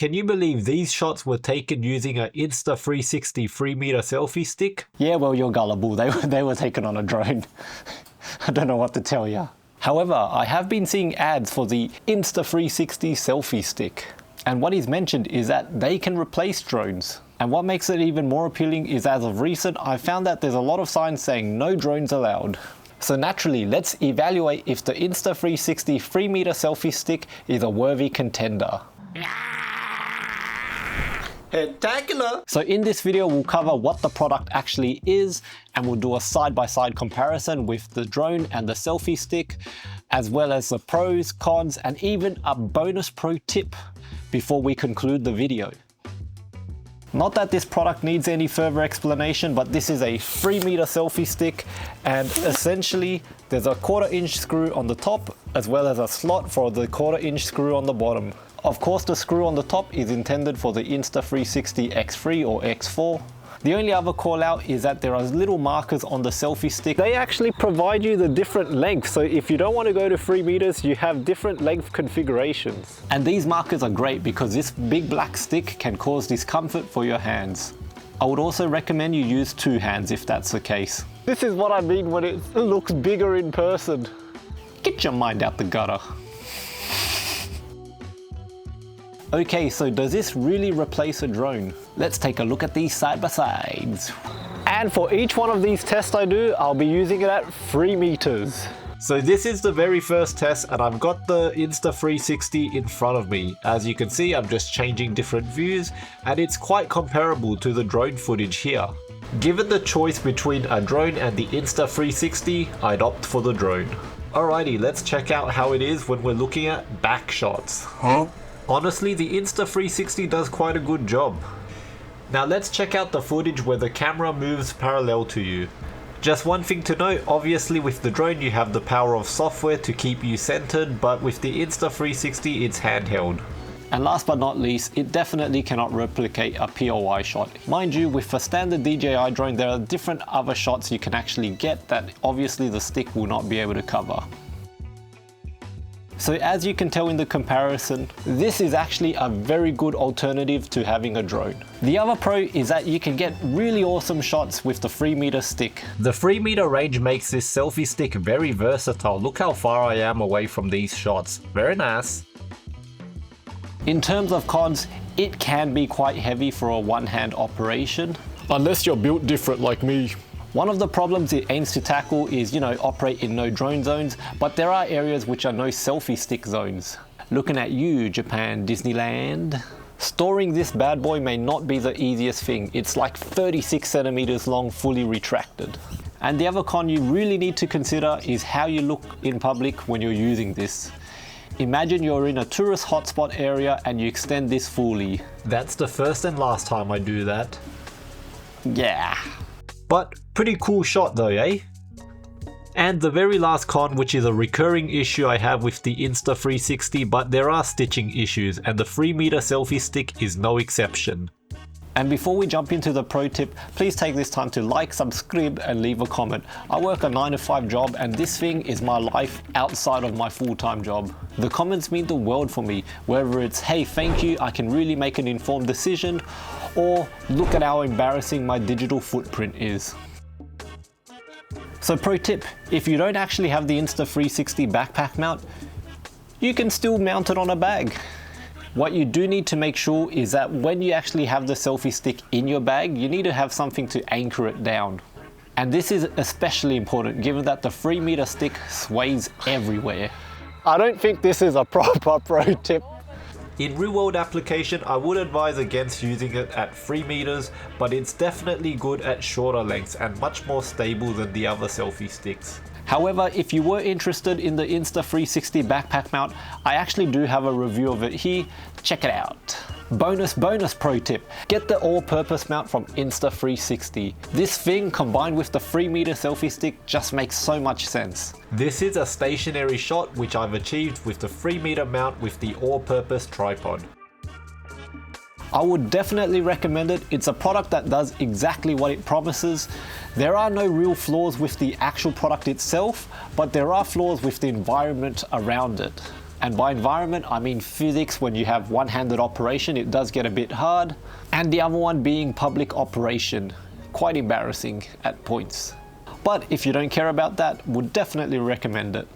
Can you believe these shots were taken using an Insta360 3-meter selfie stick? Yeah, well, you're gullible. They were taken on a drone. I don't know what to tell you. However, I have been seeing ads for the Insta360 selfie stick. And what is mentioned is that they can replace drones. And what makes it even more appealing is, as of recent, I found that there's a lot of signs saying no drones allowed. So naturally, let's evaluate if the Insta360 3-meter selfie stick is a worthy contender. Spectacular! So in this video, we'll cover what the product actually is, and we'll do a side-by-side comparison with the drone and the selfie stick, as well as the pros, cons, and even a bonus pro tip before we conclude the video. Not that this product needs any further explanation, but this is a 3-meter selfie stick, and essentially there's a 1/4-inch screw on the top as well as a slot for the 1/4-inch screw on the bottom. Of course, the screw on the top is intended for the Insta360 X3 or X4. The only other call out is that there are little markers on the selfie stick. They actually provide you the different lengths, so if you don't want to go to 3 meters, you have different length configurations. And these markers are great because this big black stick can cause discomfort for your hands. I would also recommend you use 2 hands if that's the case. This is what I mean when it looks bigger in person. Get your mind out the gutter. Okay, so does this really replace a drone? Let's take a look at these side-by-sides. And for each one of these tests I do, I'll be using it at 3 meters. So this is the very first test, and I've got the Insta360 in front of me. As you can see, I'm just changing different views, and it's quite comparable to the drone footage here. Given the choice between a drone and the Insta360, I'd opt for the drone. Alrighty, let's check out how it is when we're looking at back shots. Honestly, the Insta360 does quite a good job. Now let's check out the footage where the camera moves parallel to you. Just one thing to note, obviously with the drone you have the power of software to keep you centered, but with the Insta360 it's handheld. And last but not least, it definitely cannot replicate a POI shot. Mind you, with a standard DJI drone there are different other shots you can actually get that obviously the stick will not be able to cover. So as you can tell in the comparison, this is actually a very good alternative to having a drone. The other pro is that you can get really awesome shots with the 3-meter stick. The 3-meter range makes this selfie stick very versatile. Look how far I am away from these shots. Very nice. In terms of cons, it can be quite heavy for a one-hand operation. Unless you're built different like me. One of the problems it aims to tackle is, operate in no drone zones, but there are areas which are no selfie stick zones. Looking at you, Japan Disneyland. Storing this bad boy may not be the easiest thing. It's like 36 centimeters long, fully retracted. And the other con you really need to consider is how you look in public when you're using this. Imagine you're in a tourist hotspot area and you extend this fully. That's the first and last time I do that. Yeah. But pretty cool shot though, eh? And the very last con, which is a recurring issue I have with the Insta360, but there are stitching issues, and the 3-meter selfie stick is no exception. And before we jump into the pro tip, please take this time to like, subscribe and leave a comment. I work a 9-to-5 job and this thing is my life outside of my full-time job. The comments mean the world for me, whether it's hey thank you, I can really make an informed decision, or look at how embarrassing my digital footprint is. So pro tip, if you don't actually have the Insta360 backpack mount, you can still mount it on a bag. What you do need to make sure is that when you actually have the selfie stick in your bag, you need to have something to anchor it down. And this is especially important given that the 3-meter stick sways everywhere. I don't think this is a proper pro tip. In real world application, I would advise against using it at 3 meters, but it's definitely good at shorter lengths and much more stable than the other selfie sticks. However, if you were interested in the Insta360 backpack mount, I actually do have a review of it here. Check it out. Bonus pro tip, get the all-purpose mount from Insta360. This thing combined with the 3-meter selfie stick just makes so much sense. This is a stationary shot which I've achieved with the 3-meter mount with the all-purpose tripod. I would definitely recommend it. It's a product that does exactly what it promises. There are no real flaws with the actual product itself, but there are flaws with the environment around it. And by environment, I mean physics. When you have one-handed operation, it does get a bit hard. And the other one being public operation. Quite embarrassing at points. But if you don't care about that, would definitely recommend it.